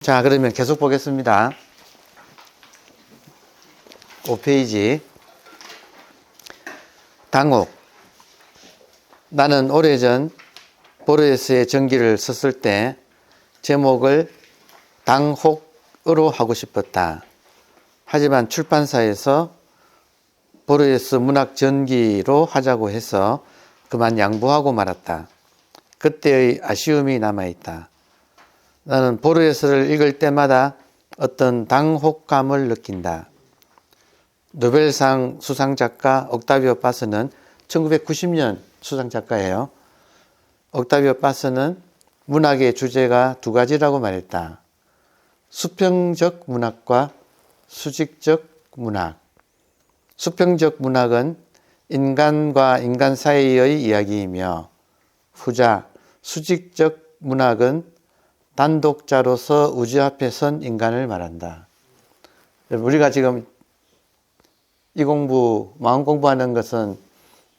자, 그러면 계속 보겠습니다. 5페이지. 당혹. 나는 오래전 보르헤스의 전기를 썼을 때 제목을 당혹으로 하고 싶었다. 하지만 출판사에서 보르헤스 문학 전기로 하자고 해서 그만 양보하고 말았다. 그때의 아쉬움이 남아있다. 나는 보르헤스를 읽을 때마다 어떤 당혹감을 느낀다. 노벨상 수상작가 옥타비오 파스는 1990년 수상작가예요. 옥타비오 파스는 문학의 주제가 두 가지라고 말했다. 수평적 문학과 수직적 문학. 수평적 문학은 인간과 인간 사이의 이야기이며 후자 수직적 문학은 단독자로서 우주 앞에 선 인간을 말한다. 우리가 지금 이 공부, 마음 공부하는 것은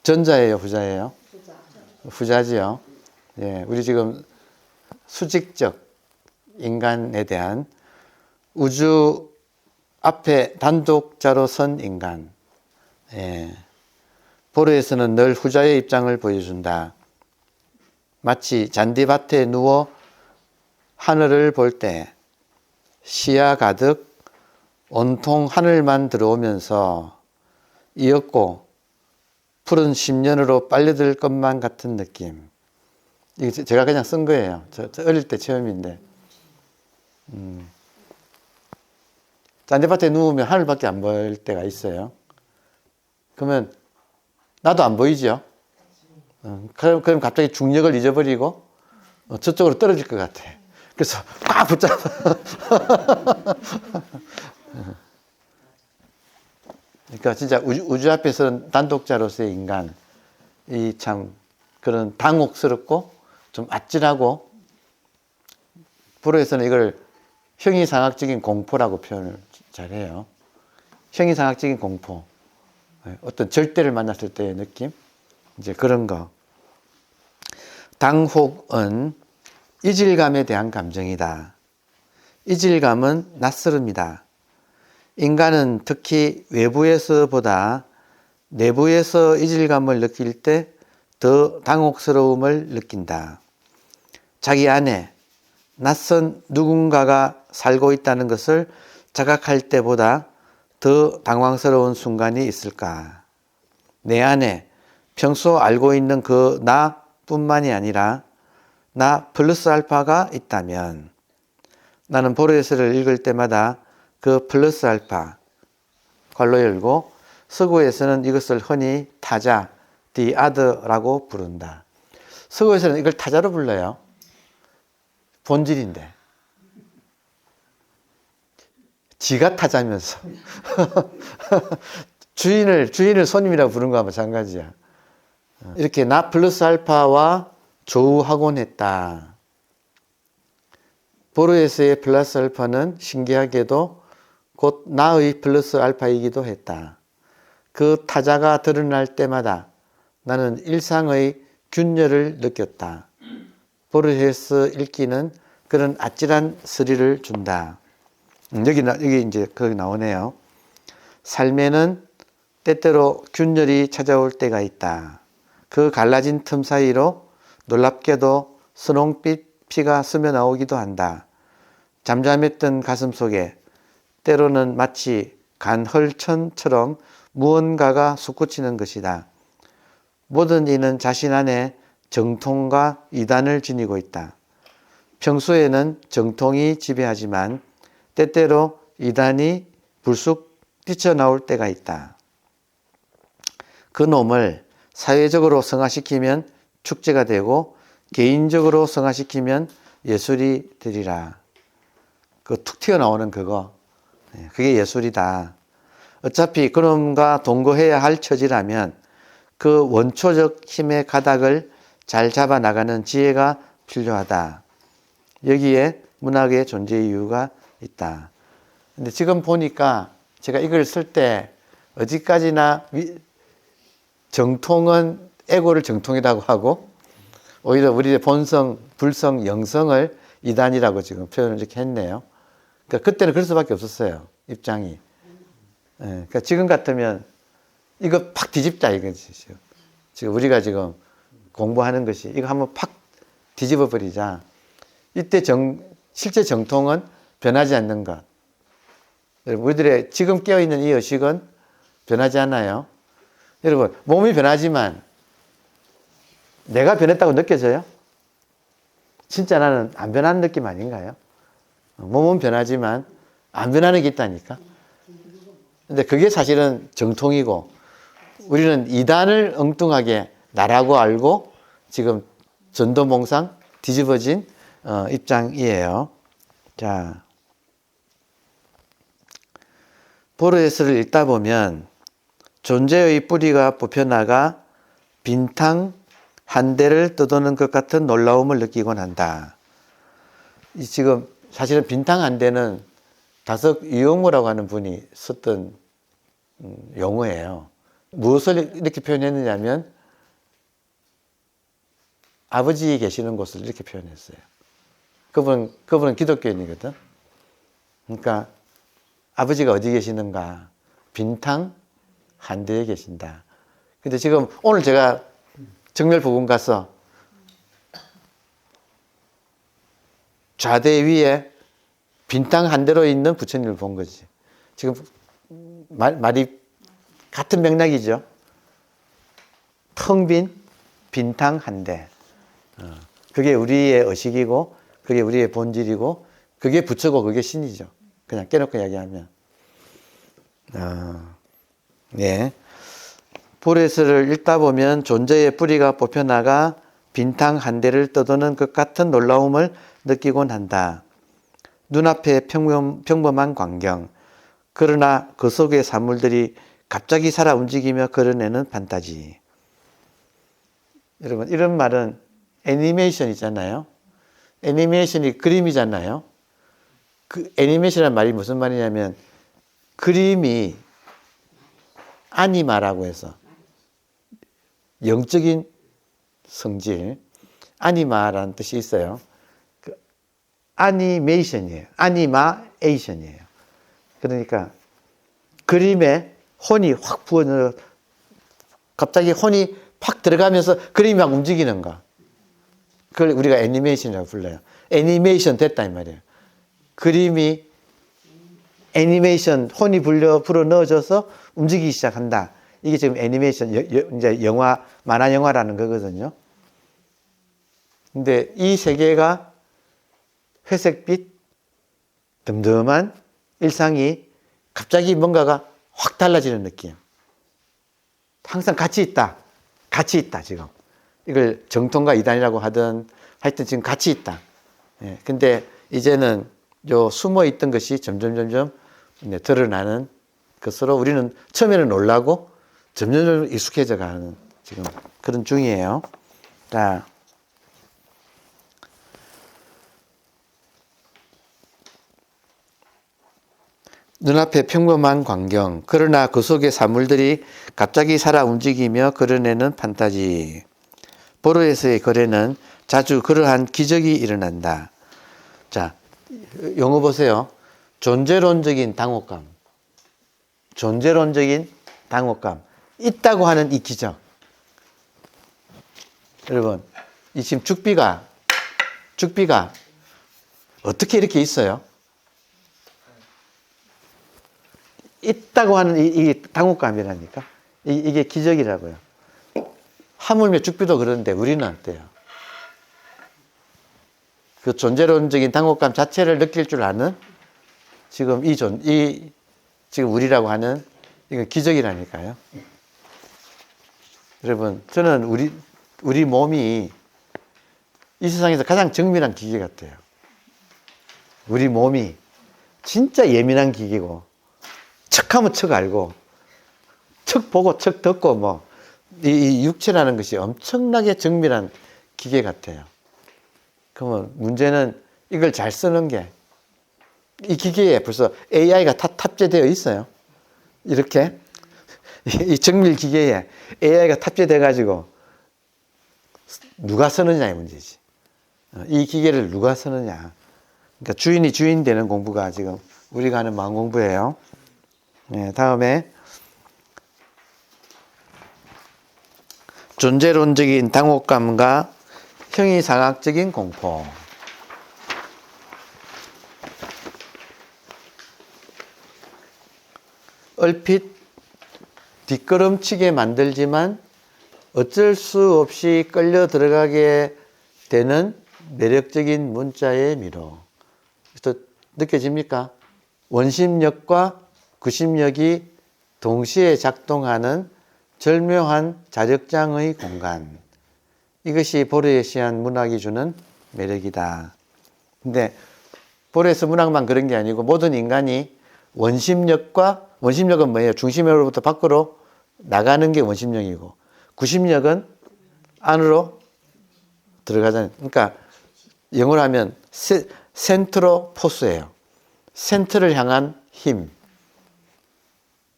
전자예요, 후자예요? 후자지요. 예, 우리 지금 수직적 인간에 대한 우주 앞에 단독자로 선 인간. 예. 보르헤스는 늘 후자의 입장을 보여준다. 마치 잔디밭에 누워 하늘을 볼 때 시야 가득 온통 하늘만 들어오면서 이윽고 푸른 심년으로 빨려들 것만 같은 느낌. 이게 제가 그냥 쓴 거예요. 저 어릴 때 체험인데. 잔디밭에 누우면 하늘밖에 안 보일 때가 있어요. 그러면 나도 안 보이죠? 그럼 갑자기 중력을 잊어버리고 저쪽으로 떨어질 것 같아. 그래서 꽉 붙잡아. 그러니까 진짜 우주 앞에서는 단독자로서의 인간, 이 참 그런 당혹스럽고 좀 아찔하고, 불어에서는 이걸 형이상학적인 공포라고 표현을 잘해요. 형이상학적인 공포. 어떤 절대를 만났을 때의 느낌? 이제 그런 거. 당혹은 이질감에 대한 감정이다. 이질감은 낯설음이다. 인간은 특히 외부에서보다 내부에서 이질감을 느낄 때 더 당혹스러움을 느낀다. 자기 안에 낯선 누군가가 살고 있다는 것을 자각할 때보다 더 당황스러운 순간이 있을까? 내 안에 평소 알고 있는 그 나뿐만이 아니라 나 플러스 알파가 있다면, 나는 보르헤스를 읽을 때마다 그 플러스 알파, 괄호 열고, 서구에서는 이것을 흔히 타자, the other라고 부른다. 서구에서는 이걸 타자로 불러요. 본질인데. 지가 타자면서. 주인을 손님이라고 부른 거와 마찬가지야. 이렇게 나 플러스 알파와 조우하곤 했다. 보르헤스의 플러스 알파는 신기하게도 곧 나의 플러스 알파이기도 했다. 그 타자가 드러날 때마다 나는 일상의 균열을 느꼈다. 보르헤스 읽기는 그런 아찔한 스릴을 준다. 여기 이제 거기 나오네요. 삶에는 때때로 균열이 찾아올 때가 있다. 그 갈라진 틈 사이로 놀랍게도 선홍빛 피가 스며 나오기도 한다. 잠잠했던 가슴 속에 때로는 마치 간헐천처럼 무언가가 솟구치는 것이다. 모든 이는 자신 안에 정통과 이단을 지니고 있다. 평소에는 정통이 지배하지만 때때로 이단이 불쑥 뛰쳐나올 때가 있다. 그 놈을 사회적으로 성화시키면 축제가 되고 개인적으로 성화시키면 예술이 되리라. 그 툭 튀어나오는 그거, 그게 예술이다. 어차피 그놈과 동거해야 할 처지라면 그 원초적 힘의 가닥을 잘 잡아나가는 지혜가 필요하다. 여기에 문학의 존재 이유가 있다. 근데 지금 보니까 제가 이걸 쓸 때 어디까지나 정통은 에고를 정통이라고 하고, 오히려 우리의 본성, 불성, 영성을 이단이라고 지금 표현을 이렇게 했네요. 그러니까 그때는 그럴 수밖에 없었어요. 입장이. 예, 그러니까 지금 같으면 이거 팍 뒤집자 이거지. 지금 우리가 지금 공부하는 것이 이거 한번 팍 뒤집어 버리자. 이때 실제 정통은 변하지 않는 것. 여러분, 우리들의 지금 깨어있는 이 의식은 변하지 않아요. 여러분, 몸이 변하지만 내가 변했다고 느껴져요? 진짜 나는 안 변하는 느낌 아닌가요? 몸은 변하지만 안 변하는 게 있다니까. 근데 그게 사실은 정통이고 우리는 이단을 엉뚱하게 나라고 알고 지금 전도몽상 뒤집어진 입장이에요. 자, 보르헤스를 읽다 보면 존재의 뿌리가 뽑혀나가 빈탕 한 대를 떠도는 것 같은 놀라움을 느끼곤 한다. 지금 사실은 빈탕 한 대는 다석 유영모라고 하는 분이 썼던 용어예요. 무엇을 이렇게 표현했느냐면 아버지 계시는 곳을 이렇게 표현했어요. 그분은 기독교인이거든. 그러니까 아버지가 어디 계시는가? 빈탕 한 대에 계신다. 근데 지금 오늘 제가 정멸 부분 가서 좌대 위에 빈탕 한 대로 있는 부처님을 본 거지. 지금 말이 같은 맥락이죠. 텅 빈 빈탕 한 대. 그게 우리의 의식이고 그게 우리의 본질이고 그게 부처고 그게 신이죠. 그냥 깨놓고 이야기하면. 네. 보르헤스를 읽다 보면 존재의 뿌리가 뽑혀나가 빈탕 한 대를 떠도는 것 같은 놀라움을 느끼곤 한다. 눈앞의 평범한 광경. 그러나 그 속의 사물들이 갑자기 살아 움직이며 그려내는 판타지. 여러분, 이런 말은 애니메이션이잖아요. 애니메이션이 그림이잖아요. 그 애니메이션이라는 말이 무슨 말이냐면 그림이 아니마라고 해서 영적인 성질, 아니마라는 뜻이 있어요. 그 아니메이션이에요. 아니마에이션이에요. 그러니까 그림에 혼이 확 부어져 갑자기 혼이 팍 들어가면서 그림이 막 움직이는 거. 그걸 우리가 애니메이션이라고 불러요. 애니메이션 됐다 이 말이에요. 그림이 애니메이션 혼이 불어 넣어져서 움직이기 시작한다. 이게 지금 애니메이션 이제 영화 만화 영화라는 거거든요. 근데 이 세계가 회색빛 듬듬한 일상이 갑자기 뭔가가 확 달라지는 느낌. 항상 같이 있다. 같이 있다 지금. 이걸 정통과 이단이라고 하든 하여튼 지금 같이 있다. 예, 근데 이제는 요 숨어 있던 것이 점점 드러나는 것으로 우리는 처음에는 놀라고 점점 익숙해져 가는 지금 그런 중이에요. 자. 눈앞에 평범한 광경, 그러나 그 속의 사물들이 갑자기 살아 움직이며 그려내는 판타지. 보르헤스의 글에는 자주 그러한 기적이 일어난다. 자, 용어 보세요. 존재론적인 당혹감. 존재론적인 당혹감. 있다고 하는 이 기적. 여러분, 이 지금 죽비가 어떻게 이렇게 있어요? 있다고 하는 이 당혹감이라니까. 이게 기적이라고요. 하물며 죽비도 그러는데 우리는 어때요? 그 존재론적인 당혹감 자체를 느낄 줄 아는 지금 지금 우리라고 하는 이건 기적이라니까요. 여러분, 저는 우리 몸이 이 세상에서 가장 정밀한 기계 같아요. 우리 몸이 진짜 예민한 기계고, 척하면 척 알고, 척 보고 척 듣고, 뭐, 이 육체라는 것이 엄청나게 정밀한 기계 같아요. 그러면 문제는 이걸 잘 쓰는 게, 이 기계에 벌써 AI가 탑재되어 있어요. 이렇게. 이 정밀 기계에 AI가 탑재돼 가지고 누가 쓰느냐의 문제지. 이 기계를 누가 쓰느냐. 그러니까 주인이 주인 되는 공부가 지금 우리가 하는 마음 공부예요. 네, 다음에 존재론적인 당혹감과 형이상학적인 공포. 얼핏 뒷걸음치게 만들지만 어쩔 수 없이 끌려 들어가게 되는 매력적인 문자의 미로. 또 느껴집니까? 원심력과 구심력이 동시에 작동하는 절묘한 자력장의 공간. 이것이 보레시안 문학이 주는 매력이다. 근데 보레스 문학만 그런 게 아니고 모든 인간이 원심력은 뭐예요? 중심으로부터 밖으로 나가는 게 원심력이고, 구심력은 안으로 들어가잖아요. 그러니까 영어로 하면 센트로 포스예요. 센터를 향한 힘.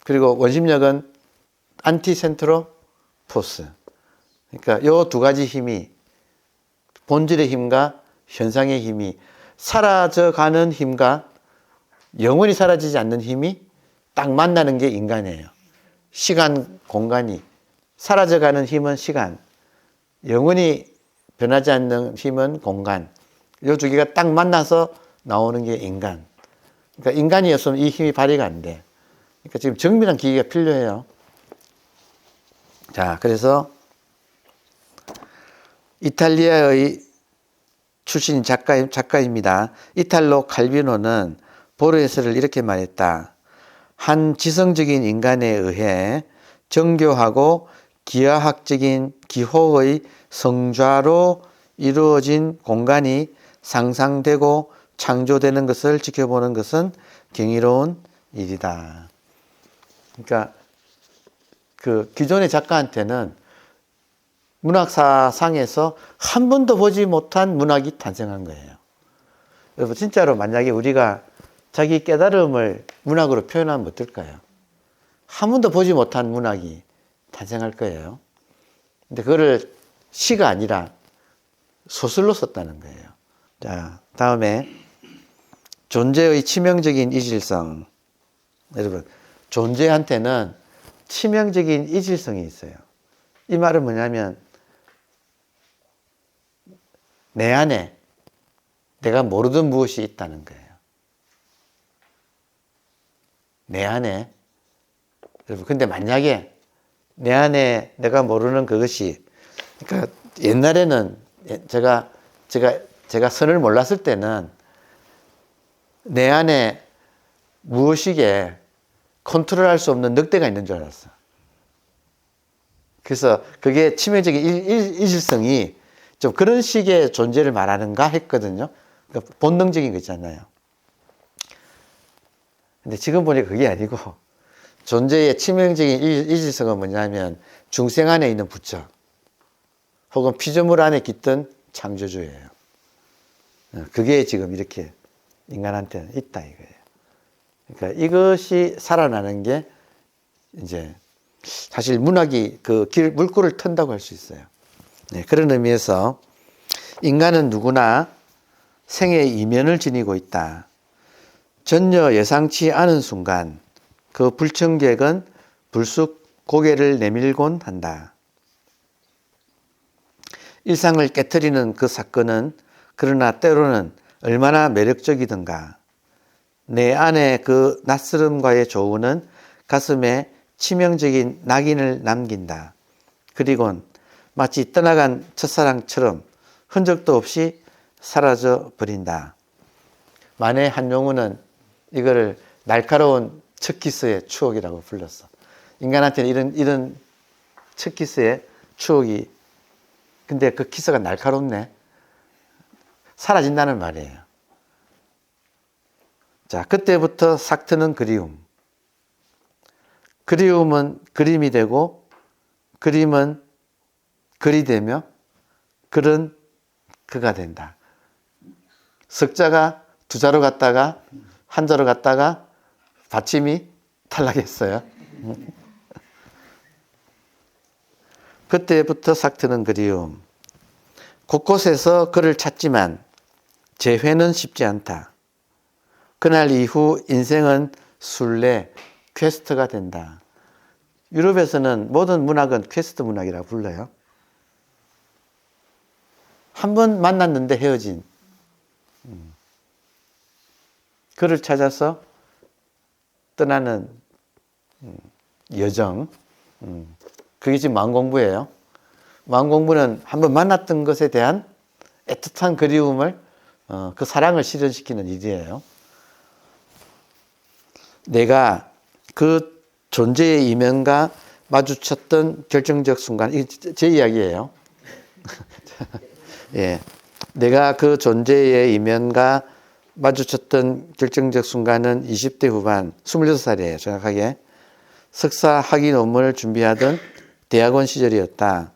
그리고 원심력은 안티센트로 포스. 그러니까 이 두 가지 힘이, 본질의 힘과 현상의 힘이, 사라져가는 힘과 영원히 사라지지 않는 힘이 딱 만나는 게 인간이에요. 시간, 공간이. 사라져가는 힘은 시간, 영원히 변하지 않는 힘은 공간. 이 두 개가 딱 만나서 나오는 게 인간. 그러니까 인간이 없으면 이 힘이 발휘가 안 돼. 그러니까 지금 정밀한 기기가 필요해요. 자, 그래서 이탈리아의 출신 작가입니다. 이탈로 칼비노는 보르헤스를 이렇게 말했다. 한 지성적인 인간에 의해 정교하고 기하학적인 기호의 성좌로 이루어진 공간이 상상되고 창조되는 것을 지켜보는 것은 경이로운 일이다. 그러니까 그 기존의 작가한테는 문학사상에서 한 번도 보지 못한 문학이 탄생한 거예요. 여러분 진짜로 만약에 우리가 자기 깨달음을 문학으로 표현하면 어떨까요? 한 번도 보지 못한 문학이 탄생할 거예요. 근데 그거를 시가 아니라 소설로 썼다는 거예요. 자, 다음에 존재의 치명적인 이질성. 여러분, 존재한테는 치명적인 이질성이 있어요. 이 말은 뭐냐면 내 안에 내가 모르던 무엇이 있다는 거예요. 내 안에. 여러분, 근데 만약에 내 안에 내가 모르는 그것이, 그러니까 옛날에는 제가 선을 몰랐을 때는 내 안에 무엇이게 컨트롤할 수 없는 늑대가 있는 줄 알았어. 그래서 그게 치명적인 이질성이 좀 그런 식의 존재를 말하는가 했거든요. 그러니까 본능적인 거 있잖아요. 근데 지금 보니까 그게 아니고 존재의 치명적인 이질성은 뭐냐면 중생 안에 있는 부처 혹은 피조물 안에 깃든 창조주예요. 그게 지금 이렇게 인간한테는 있다 이거예요. 그러니까 이것이 살아나는 게 이제 사실 문학이 그 물꼬를 튼다고 할 수 있어요. 네, 그런 의미에서 인간은 누구나 생의 이면을 지니고 있다. 전혀 예상치 않은 순간 그 불청객은 불쑥 고개를 내밀곤 한다. 일상을 깨트리는 그 사건은 그러나 때로는 얼마나 매력적이든가. 내 안에 그 낯설음과의 조우는 가슴에 치명적인 낙인을 남긴다. 그리곤 마치 떠나간 첫사랑처럼 흔적도 없이 사라져 버린다. 만해 한용운은 이거를 날카로운 첫 키스의 추억이라고 불렀어. 인간한테는 이런 첫 키스의 추억이, 근데 그 키스가 날카롭네. 사라진다는 말이에요. 자, 그때부터 싹 트는 그리움. 그리움은 그림이 되고, 그림은 글이 되며, 글은 그가 된다. 석자가 두 자로 갔다가 한 자로 갔다가 받침이 탈락했어요. 그때부터 싹 트는 그리움. 곳곳에서 그를 찾지만 재회는 쉽지 않다. 그날 이후 인생은 순례, 퀘스트가 된다. 유럽에서는 모든 문학은 퀘스트 문학이라고 불러요. 한 번 만났는데 헤어진 그를 찾아서 떠나는 여정. 그게 지금 마음공부예요. 마음공부는 한 번 만났던 것에 대한 애틋한 그리움을 그 사랑을 실현시키는 일이에요. 내가 그 존재의 이면과 마주쳤던 결정적 순간, 이게 제 이야기예요. 예, 내가 그 존재의 이면과 마주쳤던 결정적 순간은 20대 후반, 26살이에요, 정확하게. 석사 학위 논문을 준비하던 대학원 시절이었다.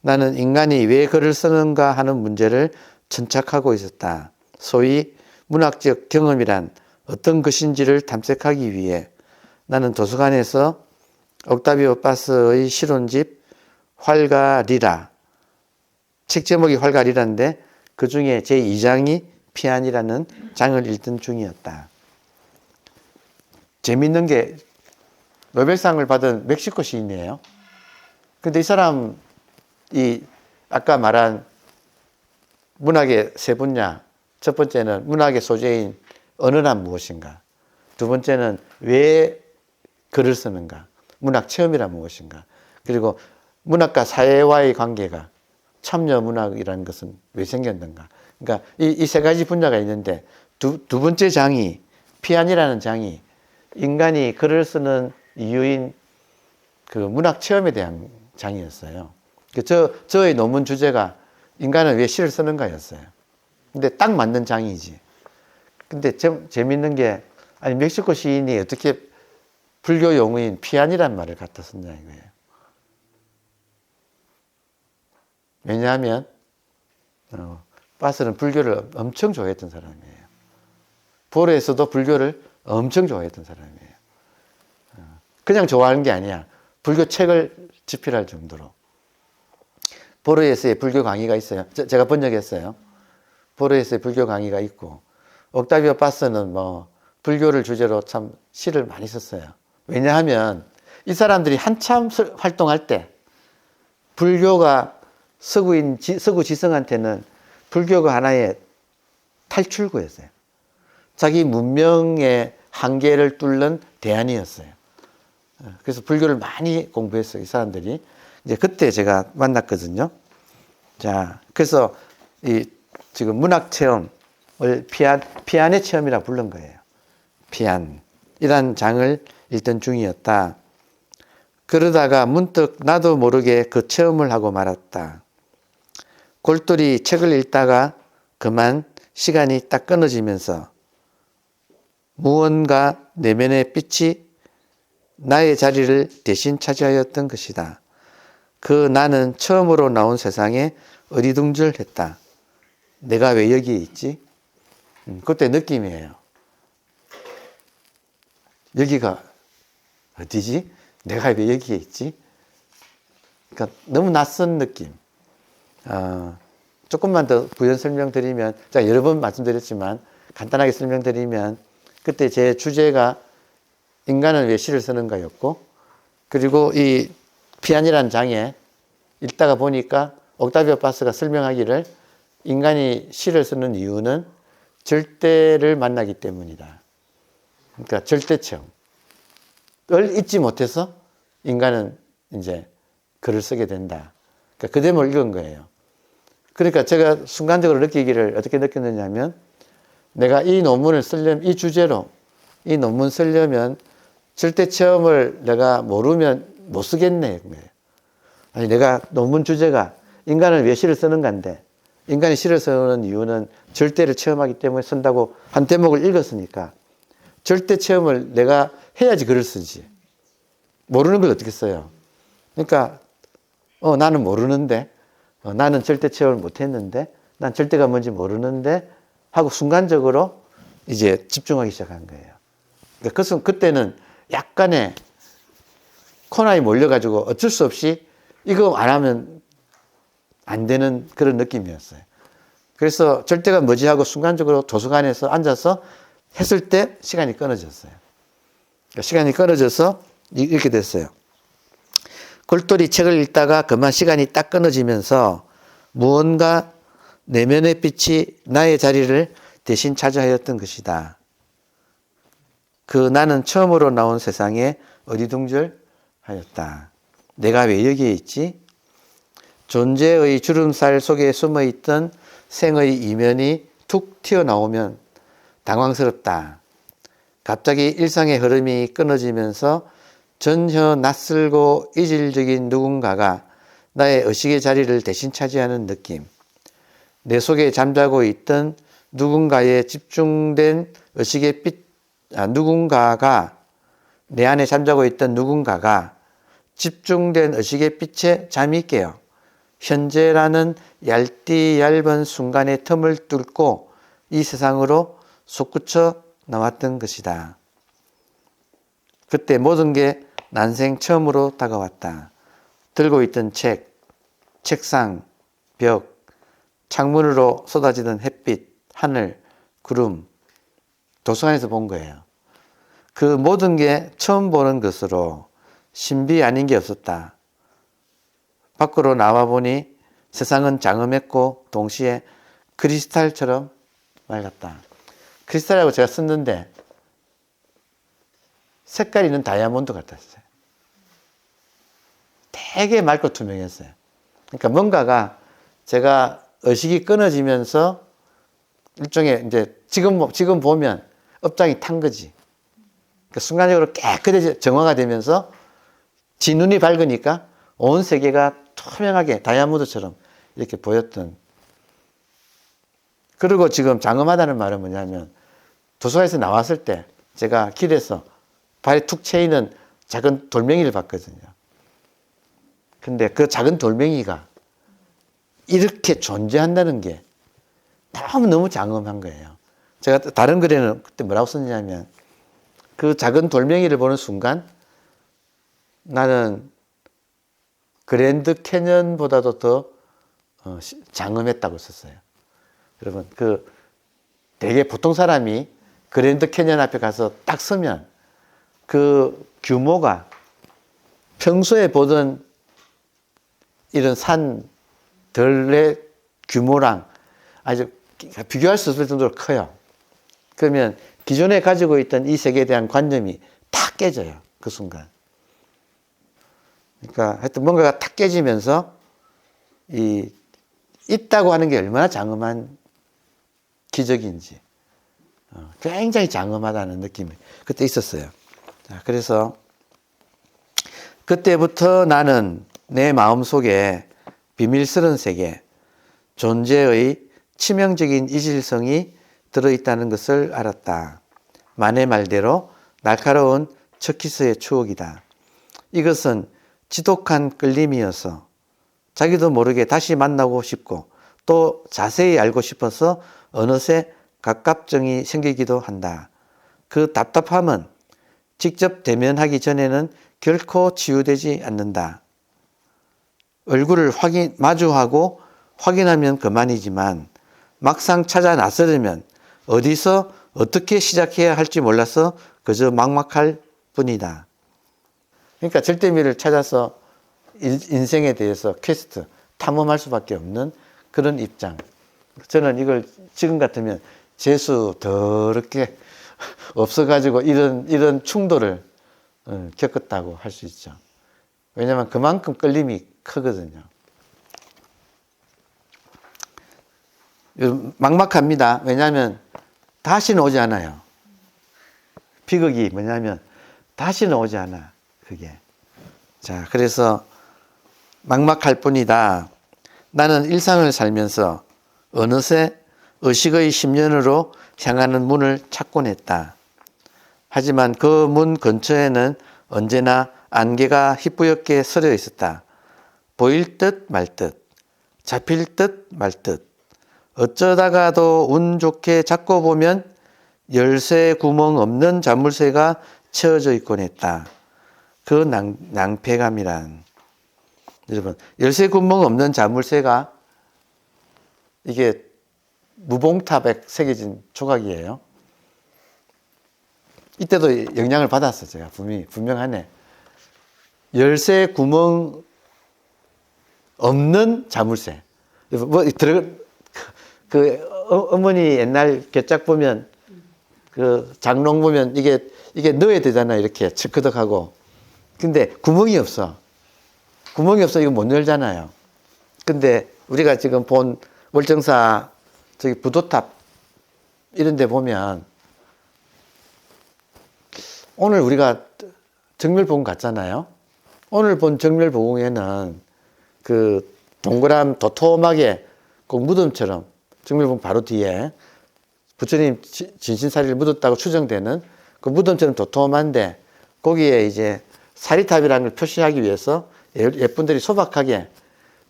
나는 인간이 왜 글을 쓰는가 하는 문제를 천착하고 있었다. 소위 문학적 경험이란 어떤 것인지를 탐색하기 위해 나는 도서관에서 옥타비오 파스의 실론집 활가리라, 책 제목이 활가리라인데 그 중에 제2장이 피안이라는 장을 읽던 중이었다. 재밌는 게 노벨상을 받은 멕시코 시인이에요. 근데 이 사람이 아까 말한 문학의 세 분야, 첫 번째는 문학의 소재인 언어란 무엇인가, 두 번째는 왜 글을 쓰는가, 문학 체험이란 무엇인가, 그리고 문학과 사회와의 관계가, 참여 문학이라는 것은 왜 생겼는가. 그러니까 이 세 가지 분야가 있는데 두 번째 장이, 피안이라는 장이 인간이 글을 쓰는 이유인 그 문학 체험에 대한 장이었어요. 저의 논문 주제가 인간은 왜 시를 쓰는가였어요. 근데 딱 맞는 장이지. 근데 재밌는 게, 아니, 멕시코 시인이 어떻게 불교 용어인 피안이란 말을 갖다 썼냐 이거예요. 왜냐하면 바스는 불교를 엄청 좋아했던 사람이에요. 보르헤스도 불교를 엄청 좋아했던 사람이에요. 그냥 좋아하는 게 아니야. 불교 책을 집필할 정도로. 보르헤스의 불교 강의가 있어요. 제가 번역했어요. 보르헤스의 불교 강의가 있고, 옥타비오 파스는 불교를 주제로 참 시를 많이 썼어요. 왜냐하면 이 사람들이 한참 활동할 때 불교가 서구 지성한테는 불교가 하나의 탈출구였어요. 자기 문명의 한계를 뚫는 대안이었어요. 그래서 불교를 많이 공부했어요, 이 사람들이. 이제 그때 제가 만났거든요. 자, 그래서 지금 문학 체험을 피안의 체험이라 부른 거예요. 피안이란 장을 읽던 중이었다. 그러다가 문득 나도 모르게 그 체험을 하고 말았다. 골똘히 책을 읽다가 그만 시간이 딱 끊어지면서 무언가 내면의 빛이 나의 자리를 대신 차지하였던 것이다. 그 나는 처음으로 나온 세상에 어리둥절했다. 내가 왜 여기에 있지? 그때 느낌이에요. 여기가 어디지? 내가 왜 여기에 있지? 그러니까 너무 낯선 느낌. 조금만 더 부연 설명드리면, 제가 여러 번 말씀드렸지만 간단하게 설명드리면, 그때 제 주제가 인간은 왜 시를 쓰는가였고, 그리고 이 피안이라는 장에 읽다가 보니까 옥타비오 파스가 설명하기를 인간이 시를 쓰는 이유는 절대를 만나기 때문이다. 그러니까 절대체험을 잊지 못해서 인간은 이제 글을 쓰게 된다. 그러니까 그 대목을 읽은 거예요. 그러니까 제가 순간적으로 느끼기를 어떻게 느꼈느냐면, 내가 이 논문을 쓰려면, 이 주제로 이 논문 쓰려면 절대체험을 내가 모르면 못 쓰겠네. 아니, 내가 논문 주제가 인간은 왜 시를 쓰는 건데, 인간이 시를 쓰는 이유는 절대를 체험하기 때문에 쓴다고 한 대목을 읽었으니까 절대 체험을 내가 해야지 글을 쓰지. 모르는 걸 어떻게 써요? 그러니까 나는 모르는데, 나는 절대 체험을 못 했는데, 난 절대가 뭔지 모르는데 하고 순간적으로 이제 집중하기 시작한 거예요. 그러니까 그때는 약간의 코너에 몰려가지고 어쩔 수 없이 이거 안 하면 안 되는 그런 느낌이었어요. 그래서 절대가 뭐지 하고 순간적으로 도서관에서 앉아서 했을 때 시간이 끊어졌어요. 그러니까 시간이 끊어져서 이렇게 됐어요. 굴돌이 책을 읽다가 그만 시간이 딱 끊어지면서 무언가 내면의 빛이 나의 자리를 대신 차지하였던 것이다. 그 나는 처음으로 나온 세상에 어리둥절하였다. 내가 왜 여기에 있지? 존재의 주름살 속에 숨어있던 생의 이면이 툭 튀어나오면 당황스럽다. 갑자기 일상의 흐름이 끊어지면서 전혀 낯설고 이질적인 누군가가 나의 의식의 자리를 대신 차지하는 느낌. 내 속에 잠자고 있던 누군가의 집중된 의식의 누군가가 내 안에 잠자고 있던 누군가가 집중된 의식의 빛에 잠이 깨어 현재라는 얇은 순간의 틈을 뚫고 이 세상으로 솟구쳐 나왔던 것이다. 그때 모든 게 난생 처음으로 다가왔다. 들고 있던 책, 책상, 벽, 창문으로 쏟아지던 햇빛, 하늘, 구름, 도서관에서 본 거예요. 그 모든 게 처음 보는 것으로 신비 아닌 게 없었다. 밖으로 나와 보니 세상은 장엄했고 동시에 크리스탈처럼 맑았다. 크리스탈이라고 제가 썼는데 색깔 있는 다이아몬드 같았어요. 되게 맑고 투명했어요. 그러니까 뭔가가 제가 의식이 끊어지면서 일종의 이제 지금 보면 업장이 탄 거지. 그러니까 순간적으로 깨끗해져 정화가 되면서 지 눈이 밝으니까 온 세계가 투명하게 다이아몬드처럼 이렇게 보였던. 그리고 지금 장엄하다는 말은 뭐냐면 도서관에서 나왔을 때 제가 길에서 발에 툭 채이는 작은 돌멩이를 봤거든요. 근데 그 작은 돌멩이가 이렇게 존재한다는 게 너무 장엄한 거예요. 제가 다른 글에는 그때 뭐라고 썼냐면 그 작은 돌멩이를 보는 순간 나는 그랜드 캐년보다도 더 장엄했다고 썼어요. 여러분, 되게 보통 사람이 그랜드 캐년 앞에 가서 딱 서면 그 규모가 평소에 보던 이런 산들의 규모랑 아주 비교할 수 없을 정도로 커요. 그러면 기존에 가지고 있던 이 세계에 대한 관념이 다 깨져요. 그 순간. 그러니까 하여튼 뭔가가 탁 깨지면서 있다고 하는 게 얼마나 장엄한 기적인지 굉장히 장엄하다는 느낌이 그때 있었어요. 자, 그래서 그때부터 나는 내 마음속에 비밀스러운 세계, 존재의 치명적인 이질성이 들어있다는 것을 알았다. 만의 말대로 날카로운 척키스의 추억이다. 이것은 지독한 끌림이어서 자기도 모르게 다시 만나고 싶고 또 자세히 알고 싶어서 어느새 가깝정이 생기기도 한다. 그 답답함은 직접 대면하기 전에는 결코 치유되지 않는다. 얼굴을 마주하고 확인하면 그만이지만 막상 찾아 나서려면 어디서 어떻게 시작해야 할지 몰라서 그저 막막할 뿐이다. 그러니까 절대미를 찾아서 인생에 대해서 퀘스트, 탐험할 수밖에 없는 그런 입장. 저는 이걸 지금 같으면 재수 더럽게 없어가지고 이런 충돌을 겪었다고 할 수 있죠. 왜냐하면 그만큼 끌림이 크거든요. 막막합니다. 왜냐하면 다시는 오지 않아요. 비극이 뭐냐면 다시는 오지 않아. 그게. 자, 그래서 막막할 뿐이다. 나는 일상을 살면서 어느새 의식의 10년으로 향하는 문을 찾곤 했다. 하지만 그 문 근처에는 언제나 안개가 희뿌옇게 서려 있었다. 보일 듯 말 듯, 잡힐 듯 말 듯. 어쩌다가도 운 좋게 잡고 보면 열쇠 구멍 없는 자물쇠가 채워져 있곤 했다. 그 낭패감이란. 여러분, 열쇠 구멍 없는 자물쇠가 이게 무봉탑에 새겨진 조각이에요. 이때도 영향을 받았어, 제가. 분명하네. 열쇠 구멍 없는 자물쇠. 어머니 옛날 괴짝 보면, 그 장롱 보면 이게 넣어야 되잖아요. 이렇게 치크덕하고. 근데 구멍이 없어. 구멍이 없어. 이거 못 열잖아요. 근데 우리가 지금 본 월정사 저기 부도탑 이런 데 보면 오늘 우리가 정멸보궁 갔잖아요. 오늘 본 정멸보궁에는 그 동그란 도톰하게 꼭 무덤처럼 정멸보궁 바로 뒤에 부처님 진신사리를 묻었다고 추정되는 그 무덤처럼 도톰한데 거기에 이제 사리탑이라는 걸 표시하기 위해서 예쁜들이 소박하게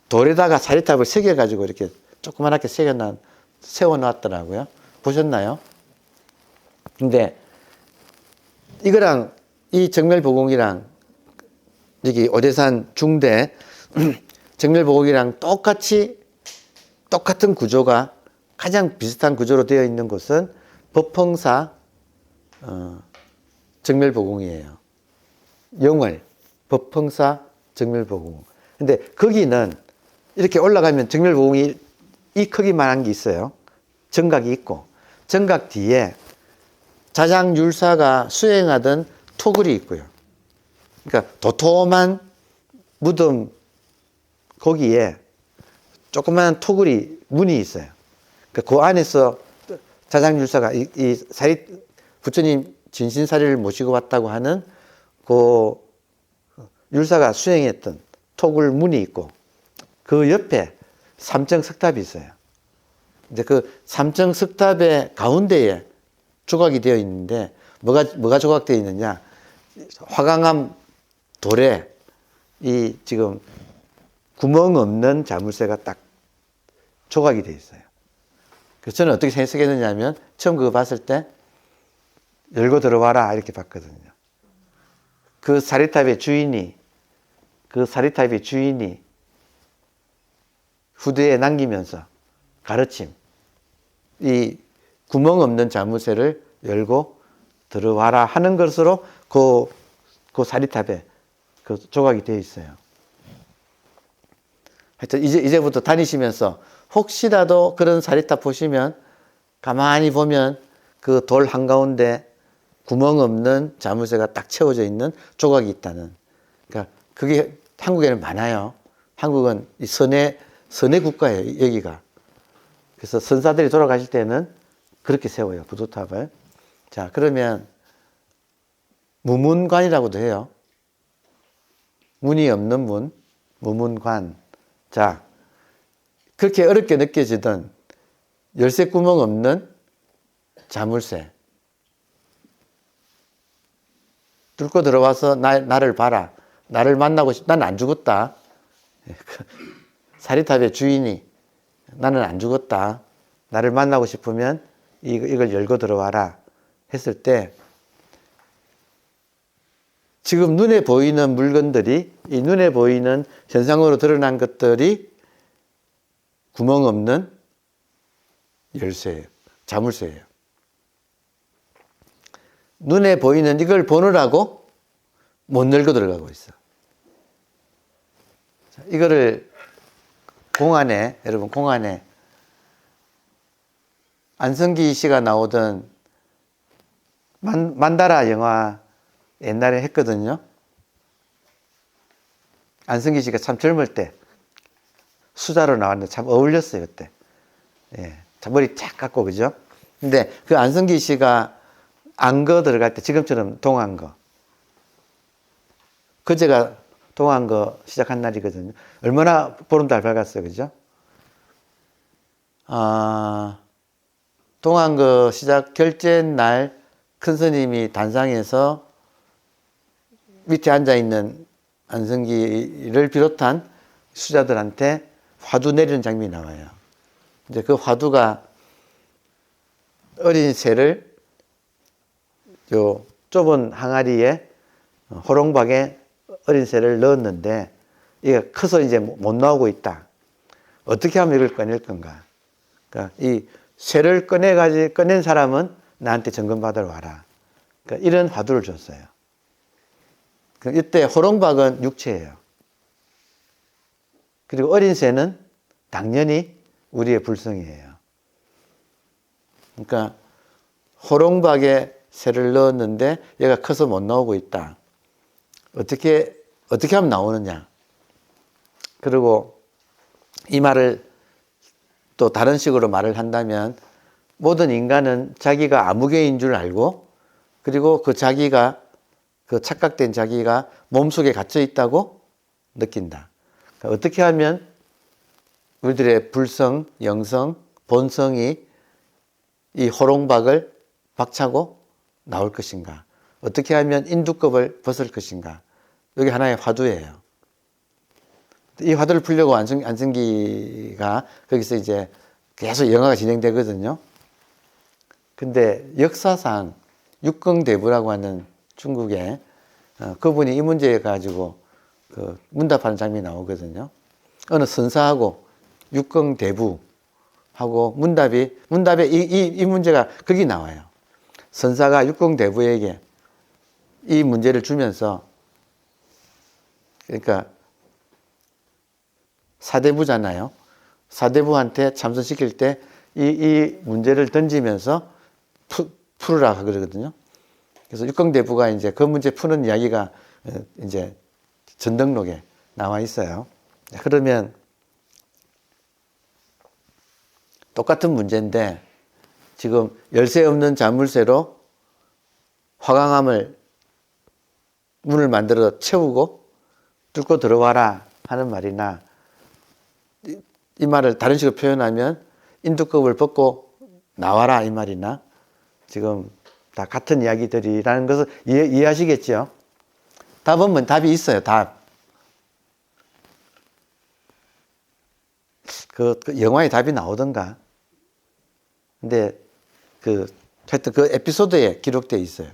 돌에다가 사리탑을 새겨가지고 이렇게 조그맣게 세워놨더라고요. 보셨나요? 근데 이거랑 이 정멸보궁이랑 여기 오대산 중대 정멸보궁이랑 똑같은 구조가 가장 비슷한 구조로 되어 있는 곳은 법흥사 정멸보궁이에요. 영월 법흥사 정멸보궁. 근데 거기는 이렇게 올라가면 정멸보궁이 이 크기만한 게 있어요. 정각이 있고 정각 뒤에 자장율사가 수행하던 토굴이 있고요. 그러니까 도톰한 무덤 거기에 조그마한 토굴이 문이 있어요. 그 안에서 자장율사가 부처님 진신사리를 모시고 왔다고 하는 그 율사가 수행했던 토굴 문이 있고 그 옆에 삼정석탑이 있어요. 이제 그 삼정석탑의 가운데에 조각이 되어 있는데 뭐가 조각되어 있느냐? 화강암 돌에 이 지금 구멍 없는 자물쇠가 딱 조각이 되어 있어요. 그래서 저는 어떻게 해석했느냐 하면 처음 그거 봤을 때 열고 들어와라 이렇게 봤거든요. 그 사리탑의 주인이 후대에 남기면서 가르침, 이 구멍 없는 자물쇠를 열고 들어와라 하는 것으로 그 사리탑에 그 조각이 되어 있어요. 하여튼 이제부터 다니시면서 혹시라도 그런 사리탑 보시면 가만히 보면 그 돌 한가운데 구멍 없는 자물쇠가 딱 채워져 있는 조각이 있다는. 그러니까 그게 한국에는 많아요. 한국은 이 선해 국가예요, 여기가. 그래서 선사들이 돌아가실 때는 그렇게 세워요, 부도탑을. 자, 그러면 무문관이라고도 해요. 문이 없는 문, 무문관. 자, 그렇게 어렵게 느껴지던 열쇠 구멍 없는 자물쇠. 뚫고 들어와서 나를 봐라. 나를 만나고 나는 안 죽었다. 사리탑의 주인이 나는 안 죽었다. 나를 만나고 싶으면 이걸 열고 들어와라 했을 때 지금 눈에 보이는 물건들이 이 눈에 보이는 현상으로 드러난 것들이 구멍 없는 열쇠예요. 자물쇠예요. 눈에 보이는 이걸 보느라고 못 열고 들어가고 있어. 자, 이거를 여러분 공안에 안성기 씨가 나오던 만다라 영화 옛날에 했거든요. 안성기 씨가 참 젊을 때 수자로 나왔는데 참 어울렸어요, 그때. 예, 머리 쫙 깎고, 그죠? 근데 그 안성기 씨가 안거 들어갈 때 지금처럼 동안거. 그제가 동안거 시작한 날이거든요. 얼마나 보름달 밝았어요, 그죠? 동안거 시작 결제 날 큰 스님이 단상에서 밑에 앉아있는 안성기를 비롯한 수자들한테 화두 내리는 장면이 나와요. 이제 그 화두가 어린 새를 요 좁은 항아리에 호롱박에 어린 새를 넣었는데 이게 커서 이제 못 나오고 있다. 어떻게 하면 이걸 꺼낼 건가? 그러니까 이 새를 꺼낸 사람은 나한테 점검 받으러 와라. 그러니까 이런 화두를 줬어요. 이때 호롱박은 육체예요. 그리고 어린 새는 당연히 우리의 불성이에요. 그러니까 호롱박에 새를 넣었는데 얘가 커서 못 나오고 있다. 어떻게 하면 나오느냐. 그리고 이 말을 또 다른 식으로 말을 한다면 모든 인간은 자기가 아무개인 줄 알고 그리고 그 착각된 자기가 몸속에 갇혀 있다고 느낀다. 그러니까 어떻게 하면 우리들의 불성, 영성, 본성이 이 호롱박을 박차고 나올 것인가? 어떻게 하면 인두껍을 벗을 것인가? 여기 하나의 화두예요. 이 화두를 풀려고 안승기가 거기서 이제 계속 영화가 진행되거든요. 근데 역사상 육경대부라고 하는 중국에 그분이 이 문제 가지고 그 문답하는 장면이 나오거든요. 어느 선사하고 육경대부하고 문답에 이 문제가 거기 나와요. 선사가 육경대부에게 이 문제를 주면서 그러니까 사대부잖아요. 사대부한테 참선시킬 때 이 문제를 던지면서 풀으라 그러거든요. 그래서 육경대부가 이제 그 문제 푸는 이야기가 이제 전등록에 나와 있어요. 그러면 똑같은 문제인데 지금 열쇠 없는 자물쇠로 화강암을 문을 만들어 채우고 뚫고 들어와라 하는 말이나 이 말을 다른 식으로 표현하면 인두껍을 벗고 나와라 이 말이나 지금 다 같은 이야기들이라는 것을 이해하시겠죠? 답이 있어요. 답. 그 영화에 답이 나오던가. 근데 하여튼 그 에피소드에 기록되어 있어요.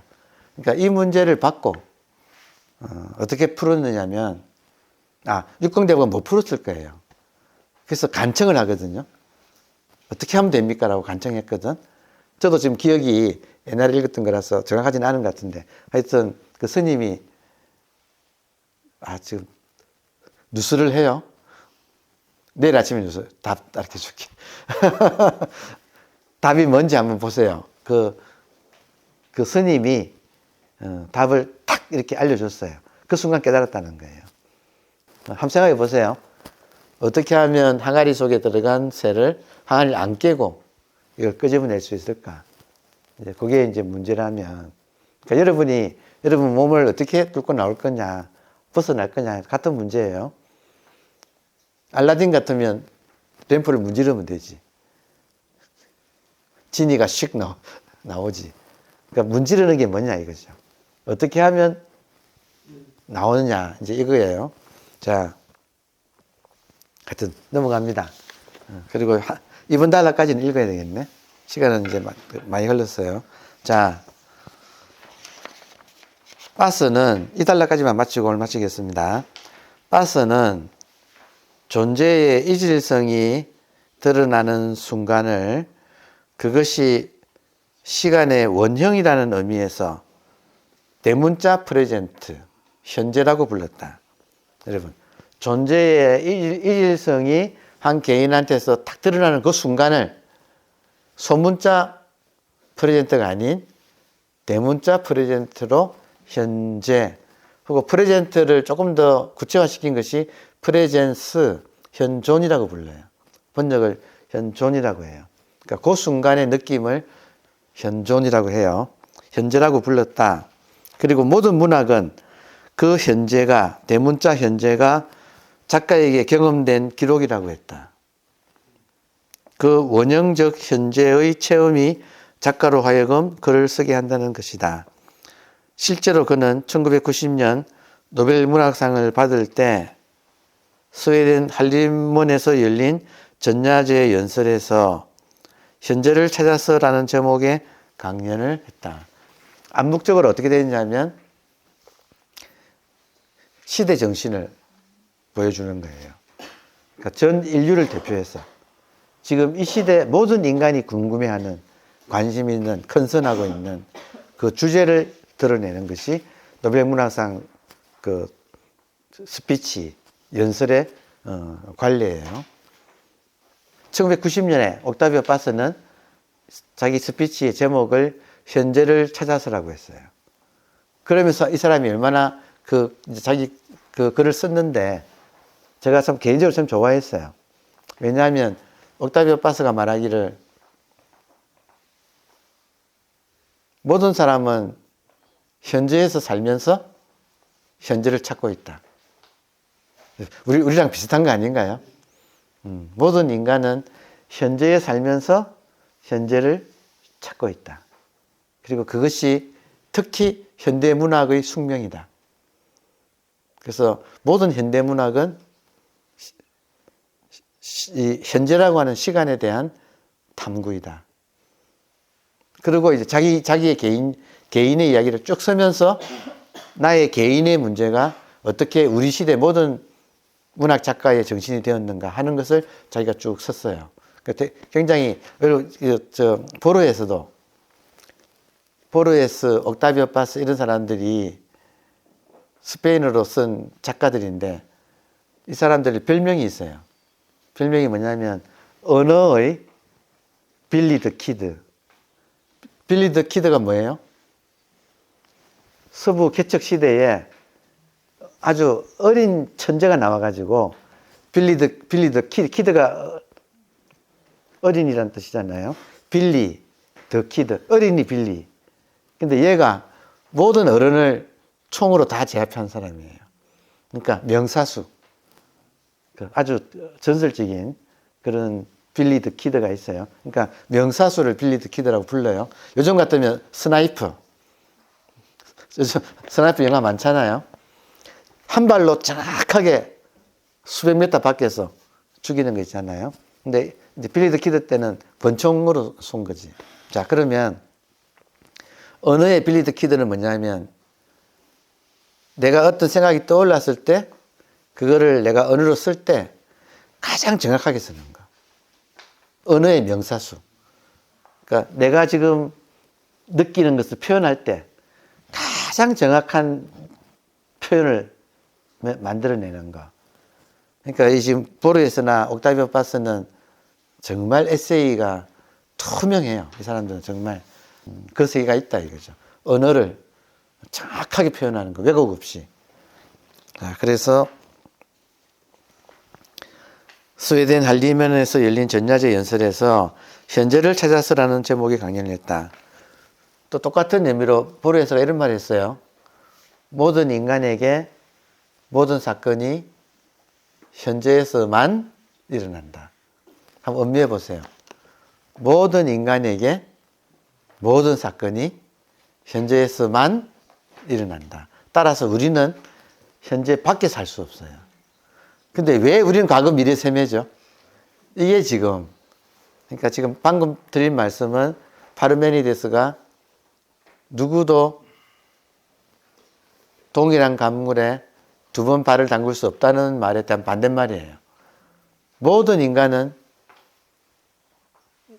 그러니까 이 문제를 받고 어떻게 풀었느냐면 육경대부가 못 풀었을 거예요. 그래서 간청을 하거든요. 어떻게 하면 됩니까? 라고 간청했거든. 저도 지금 기억이 옛날에 읽었던 거라서 정확하지는 않은 것 같은데 하여튼 그 스님이 지금 누수를 해요. 내일 아침에 누수 답 가르쳐 줄게. 답이 뭔지 한번 보세요. 그 스님이 답을 탁 이렇게 알려줬어요. 그 순간 깨달았다는 거예요. 한번 생각해 보세요. 어떻게 하면 항아리 속에 들어간 새를 항아리를 안 깨고 이걸 끄집어낼 수 있을까? 이제 그게 이제 문제라면, 그러니까 여러분 몸을 어떻게 뚫고 나올 거냐, 벗어날 거냐, 같은 문제예요. 알라딘 같으면 램프를 문지르면 되지. 지니가 씩 나오지. 그러니까 문지르는 게 뭐냐 이거죠. 어떻게 하면 나오느냐, 이제 이거예요. 자, 하여튼 넘어갑니다. 그리고 이번 달러까지는 읽어야 되겠네. 시간은 이제 많이 흘렀어요. 자, 빠스는 이 달러까지만 마치고 오늘 마치겠습니다. 빠스는 존재의 이질성이 드러나는 순간을 그것이 시간의 원형이라는 의미에서 대문자 프레젠트, 현재라고 불렀다. 여러분, 존재의 이질성이 한 개인한테서 탁 드러나는 그 순간을 소문자 프레젠트가 아닌 대문자 프레젠트로 현재, 그리고 프레젠트를 조금 더 구체화시킨 것이 프레젠스, 현존이라고 불러요. 번역을 현존이라고 해요. 그러니까 그 순간의 느낌을 현존이라고 해요. 현재라고 불렀다. 그리고 모든 문학은 그 현재가, 대문자 현재가 작가에게 경험된 기록이라고 했다. 그 원형적 현재의 체험이 작가로 하여금 글을 쓰게 한다는 것이다. 실제로 그는 1990년 노벨 문학상을 받을 때 스웨덴 할림몬에서 열린 전야제 연설에서 현재를 찾아서라는 제목의 강연을 했다. 암묵적으로 어떻게 되느냐면 시대 정신을 보여주는 거예요. 그러니까 전 인류를 대표해서 지금 이 시대 모든 인간이 궁금해하는, 관심 있는, 컨선하고 있는 그 주제를 드러내는 것이 노벨 문학상 그 스피치 연설의 관례예요. 1990년에 옥타비오 파스는 자기 스피치의 제목을 현재를 찾아서라고 했어요. 그러면서 이 사람이 얼마나 자기 그 글을 썼는데 제가 참 개인적으로 참 좋아했어요. 왜냐하면 옥타비오 파스가 말하기를 모든 사람은 현재에서 살면서 현재를 찾고 있다. 우리랑 비슷한 거 아닌가요? 모든 인간은 현재에 살면서 현재를 찾고 있다. 그리고 그것이 특히 현대문학의 숙명이다. 그래서 모든 현대문학은 이 현재라고 하는 시간에 대한 탐구이다. 그리고 이제 자기의 개인의 이야기를 쭉 쓰면서 나의 개인의 문제가 어떻게 우리 시대 모든 문학 작가의 정신이 되었는가 하는 것을 자기가 쭉 썼어요. 굉장히, 보르헤스, 옥타비오 파스 이런 사람들이 스페인어로 쓴 작가들인데 이 사람들이 별명이 있어요. 별명이 뭐냐면 언어의 빌리 더 키드. 빌리 더 키드가 뭐예요? 서부 개척 시대에 아주 어린 천재가 나와가지고 빌리 더 키드가 어린이라는 뜻이잖아요. 빌리 더 키드, 어린이 빌리. 근데 얘가 모든 어른을 총으로 다 제압한 사람이에요. 그러니까 명사수. 아주 전설적인 그런 빌리 더 키드가 있어요. 그러니까 명사수를 빌리 더 키드라고 불러요. 요즘 같으면 스나이프. 요즘 스나이프 영화 많잖아요. 한 발로 정확하게 수백 미터 밖에서 죽이는 거 있잖아요. 근데 이제 빌리 더 키드 때는 권총으로 쏜 거지. 자, 그러면 언어의 빌리 더 키드는 뭐냐면 내가 어떤 생각이 떠올랐을 때 그거를 내가 언어로 쓸 때 가장 정확하게 쓰는 거. 언어의 명사수. 그러니까 내가 지금 느끼는 것을 표현할 때 가장 정확한 표현을 만들어내는 거. 그러니까 이 지금 보르헤스나 옥타비오 파스는 정말 에세이가 투명해요. 이 사람들은 정말 그 세계가 있다 이거죠. 언어를 정확하게 표현하는 거, 왜곡 없이. 자, 그래서 스웨덴 할리멘에서 열린 전야제 연설에서 현재를 찾아서라는 제목의 강연을 했다. 또 똑같은 의미로 보르헤스가 이런 말을 했어요. 모든 인간에게 모든 사건이 현재에서만 일어난다. 한번 음미해 보세요. 모든 인간에게 모든 사건이 현재에서만 일어난다. 따라서 우리는 현재 밖에 살 수 없어요. 근데 왜 우리는 과거, 미래, 세매죠? 이게 지금, 그러니까 지금 방금 드린 말씀은 파르메니데스가 누구도 동일한 강물에 두 번 발을 담글 수 없다는 말에 대한 반대말이에요. 모든 인간은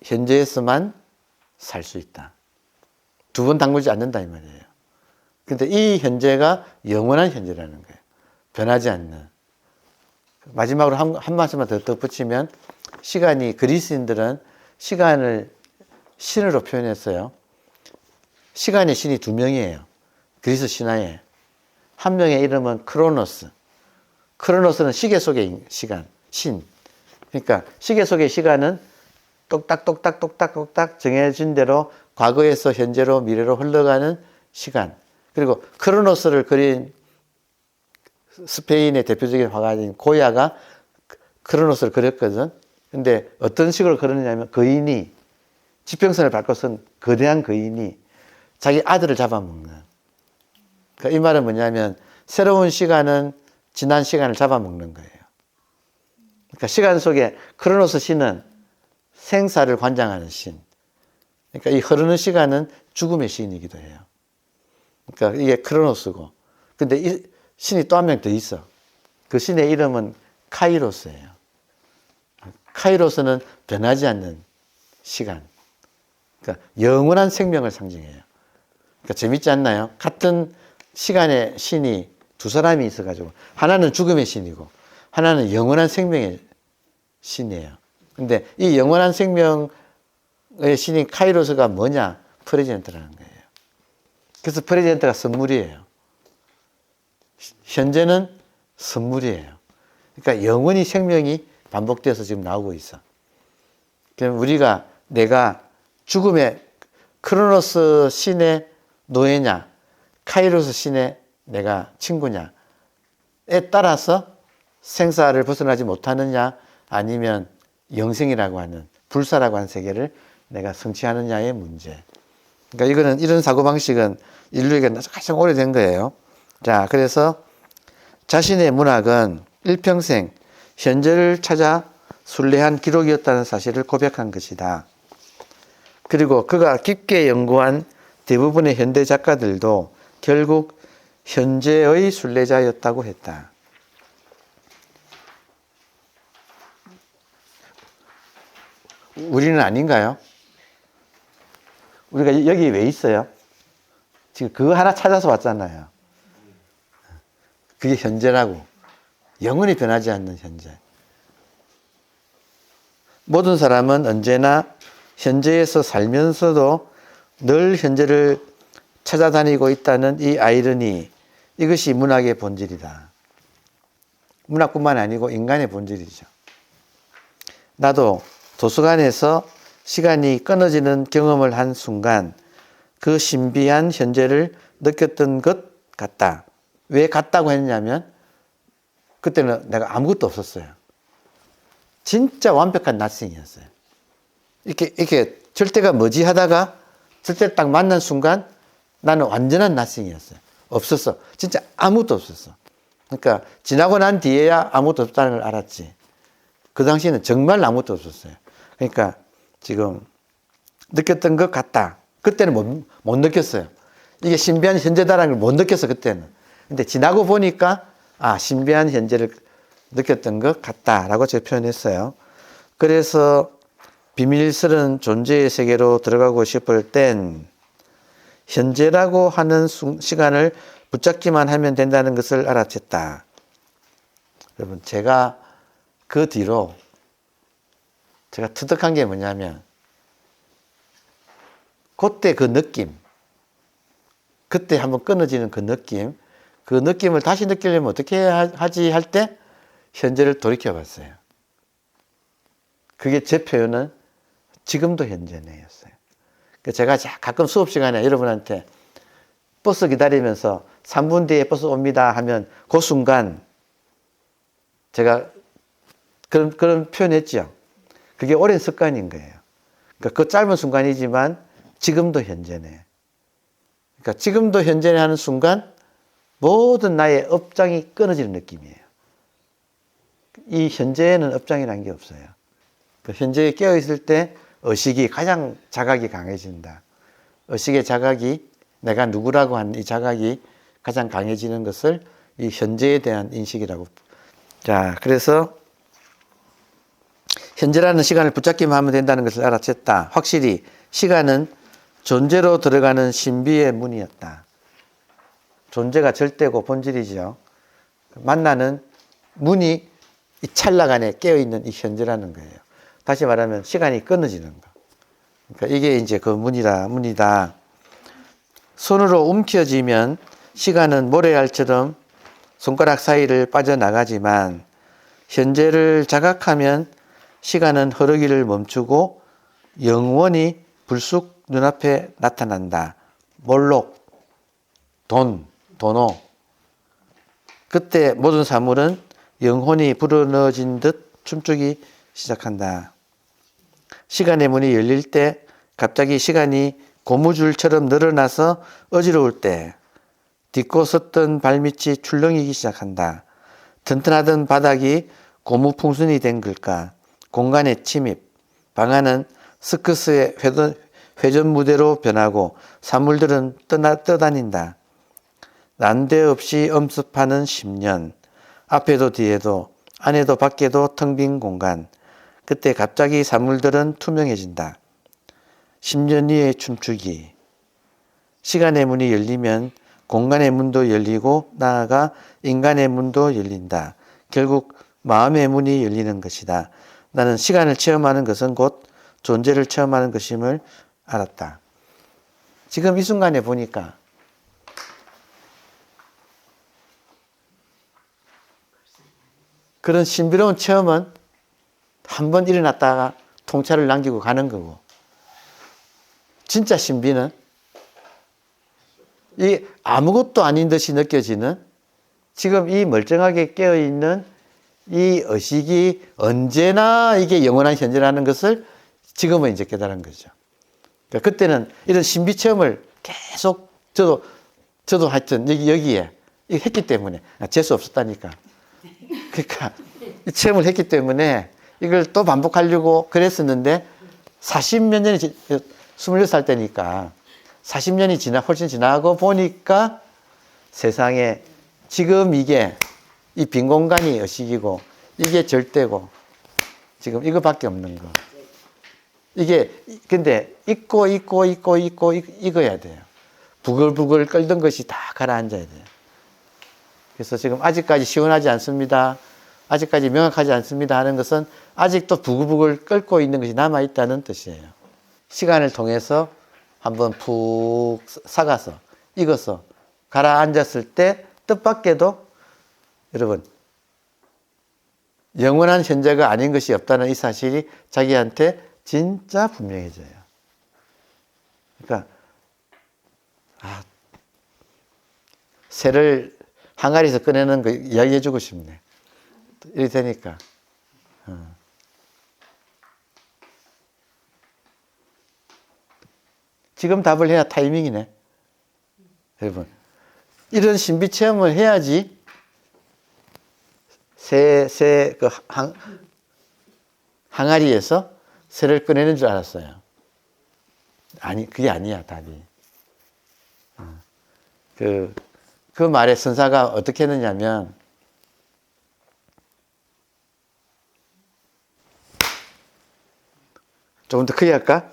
현재에서만 살 수 있다. 두 번 담글지 않는다 이 말이에요. 근데 이 현재가 영원한 현재라는 거예요. 변하지 않는. 마지막으로 한 말씀만 더 덧붙이면 시간이, 그리스인들은 시간을 신으로 표현했어요. 시간의 신이 두 명이에요. 그리스 신화에. 한 명의 이름은 크로노스. 크로노스는 시계 속의 시간, 신. 그러니까 시계 속의 시간은 똑딱똑딱똑딱똑딱 정해진 대로 과거에서 현재로 미래로 흘러가는 시간. 그리고 크로노스를 그린 스페인의 대표적인 화가인 고야가 크로노스를 그렸거든. 근데 어떤 식으로 그렸냐면 거인이 지평선을 밟고 쓴 거대한 거인이 자기 아들을 잡아먹는. 그러니까 이 말은 뭐냐면 새로운 시간은 지난 시간을 잡아먹는 거예요. 그러니까 시간 속에 크로노스 신은 생사를 관장하는 신. 그러니까 이 흐르는 시간은 죽음의 시인이기도 해요. 그러니까 이게 크로노스고. 근데 이 신이 또 한 명 더 있어. 그 신의 이름은 카이로스예요. 카이로스는 변하지 않는 시간. 그러니까 영원한 생명을 상징해요. 그러니까 재밌지 않나요? 같은 시간에 신이 두 사람이 있어가지고 하나는 죽음의 신이고 하나는 영원한 생명의 신이에요. 근데 이 영원한 생명의 신인 카이로스가 뭐냐? 프레젠트라는 거예요. 그래서 프레젠트가 선물이에요. 현재는 선물이에요. 그러니까 영원히 생명이 반복돼서 지금 나오고 있어. 그럼 우리가 내가 죽음의 크로노스 신의 노예냐, 카이로스 신의 내가 친구냐에 따라서 생사를 벗어나지 못하느냐, 아니면 영생이라고 하는, 불사라고 하는 세계를 내가 성취하느냐의 문제. 그러니까 이런 사고방식은 인류에게 가장 오래된 거예요. 자, 그래서 자신의 문학은 일평생 현재를 찾아 순례한 기록이었다는 사실을 고백한 것이다. 그리고 그가 깊게 연구한 대부분의 현대 작가들도 결국 현재의 순례자였다고 했다. 우리는 아닌가요? 우리가 여기 왜 있어요? 지금 그거 하나 찾아서 왔잖아요. 그게 현재라고. 영원히 변하지 않는 현재. 모든 사람은 언제나 현재에서 살면서도 늘 현재를 찾아다니고 있다는 이 아이러니, 이것이 문학의 본질이다. 문학뿐만 아니고 인간의 본질이죠. 나도 도서관에서 시간이 끊어지는 경험을 한 순간 그 신비한 현재를 느꼈던 것 같다. 왜 같다고 했냐면 그때는 내가 아무것도 없었어요. 진짜 완벽한 낫싱이었어요. 이렇게 절대가 뭐지 하다가 절대 딱 만난 순간 나는 완전한 낫싱이었어요. 없었어. 진짜 아무것도 없었어. 그러니까 지나고 난 뒤에야 아무것도 없다는 걸 알았지. 그 당시에는 정말 아무것도 없었어요. 그러니까 지금 느꼈던 것 같다. 그때는 못 느꼈어요. 이게 신비한 현재다라는 걸 못 느꼈어, 그때는. 근데 지나고 보니까 신비한 현재를 느꼈던 것 같다라고 제가 표현했어요. 그래서 비밀스러운 존재의 세계로 들어가고 싶을 땐 현재라고 하는 시간을 붙잡기만 하면 된다는 것을 알아챘다. 여러분, 제가 그 뒤로 제가 터득한 게 뭐냐면 그때 그 느낌, 그때 한번 끊어지는 그 느낌을 다시 느끼려면 어떻게 하지 할 때 현재를 돌이켜 봤어요. 그게 제 표현은 지금도 현재네였어요. 제가 가끔 수업 시간에 여러분한테 버스 기다리면서 3분 뒤에 버스 옵니다 하면 그 순간 제가 그런 표현했죠. 그게 오랜 습관인 거예요. 그러니까 그 짧은 순간이지만 지금도 현재네. 그러니까 지금도 현재네 하는 순간 모든 나의 업장이 끊어지는 느낌이에요. 이 현재에는 업장이라는 게 없어요. 그 현재에 깨어있을 때 의식이 가장 자각이 강해진다. 의식의 자각이 내가 누구라고 하는 이 자각이 가장 강해지는 것을 이 현재에 대한 인식이라고. 자, 그래서 현재라는 시간을 붙잡기만 하면 된다는 것을 알아챘다. 확실히 시간은 존재로 들어가는 신비의 문이었다. 존재가 절대고 본질이죠. 만나는 문이 이 찰나간에 깨어있는 이 현재라는 거예요. 다시 말하면 시간이 끊어지는 거. 그러니까 이게 이제 그 문이다. 손으로 움켜쥐면 시간은 모래알처럼 손가락 사이를 빠져나가지만 현재를 자각하면 시간은 흐르기를 멈추고 영원히 불쑥 눈앞에 나타난다. 몰록, 도노. 그때 모든 사물은 영혼이 불어넣어진 듯 춤추기 시작한다. 시간의 문이 열릴 때 갑자기 시간이 고무줄처럼 늘어나서 어지러울 때 딛고 섰던 발밑이 출렁이기 시작한다. 튼튼하던 바닥이 고무풍선이 된 걸까? 공간의 침입, 방안은 서커스의 회전 무대로 변하고 사물들은 떠다닌다. 난데없이 엄습하는 10년, 앞에도 뒤에도 안에도 밖에도 텅 빈 공간. 그때 갑자기 사물들은 투명해진다. 10년 뒤의 춤추기. 시간의 문이 열리면 공간의 문도 열리고 나아가 인간의 문도 열린다. 결국 마음의 문이 열리는 것이다. 나는 시간을 체험하는 것은 곧 존재를 체험하는 것임을 알았다. 지금 이 순간에 보니까 그런 신비로운 체험은 한 번 일어났다가 통찰을 남기고 가는 거고, 진짜 신비는 이 아무것도 아닌 듯이 느껴지는, 지금 이 멀쩡하게 깨어있는 이 의식이 언제나 이게 영원한 현재라는 것을 지금은 이제 깨달은 거죠. 그러니까 그때는 이런 신비 체험을 계속 저도 하여튼 여기에 했기 때문에 재수 없었다니까. 그러니까 이 체험을 했기 때문에 이걸 또 반복하려고 그랬었는데 40몇 년이 26살 때니까 40년이 훨씬 지나고 보니까 세상에 지금 이게 이 빈 공간이 의식이고 이게 절대고 지금 이거밖에 없는 거. 이게 근데 익어야 돼요. 부글부글 끓던 것이 다 가라앉아야 돼요. 그래서 지금 아직까지 시원하지 않습니다. 아직까지 명확하지 않습니다 하는 것은 아직도 부글부글 끓고 있는 것이 남아있다는 뜻이에요. 시간을 통해서 한번 푹 삭아서 익어서 가라앉았을 때 뜻밖에도 여러분 영원한 현재가 아닌 것이 없다는 이 사실이 자기한테 진짜 분명해져요. 그러니까 새를 항아리에서 꺼내는 거 이야기해 주고 싶네. 이렇게 되니까. 지금 답을 해야 타이밍이네. 여러분. 이런 신비 체험을 해야지 항아리에서 새를 꺼내는 줄 알았어요. 아니, 그게 아니야, 답이. 그 말에 선사가 어떻게 했느냐면, 조금 더 크게 할까?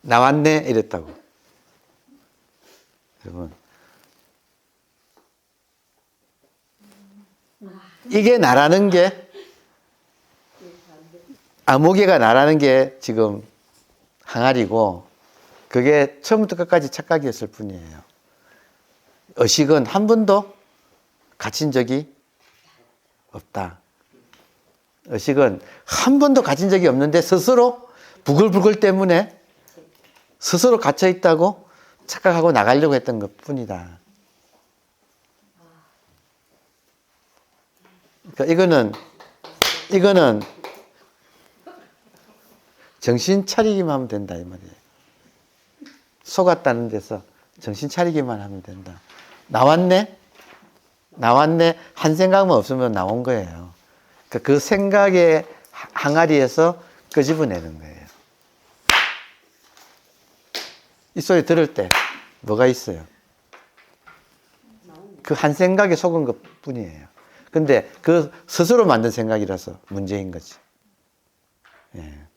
나왔네, 이랬다고. 여러분. 이게 나라는 게, 아무개가 나라는 게 지금 항아리고, 그게 처음부터 끝까지 착각이었을 뿐이에요. 의식은 한 번도 갇힌 적이 없다. 의식은 한 번도 갇힌 적이 없는데 스스로 부글부글 때문에 스스로 갇혀 있다고 착각하고 나가려고 했던 것 뿐이다. 그러니까 이거는 정신 차리기만 하면 된다 이 말이에요. 속았다는 데서 정신 차리기만 하면 된다. 나왔네 한 생각만 없으면 나온 거예요. 그 생각의 항아리에서 끄집어내는 거예요. 이 소리 들을 때 뭐가 있어요? 그 한 생각에 속은 것 뿐이에요. 근데 그 스스로 만든 생각이라서 문제인 거지. 예.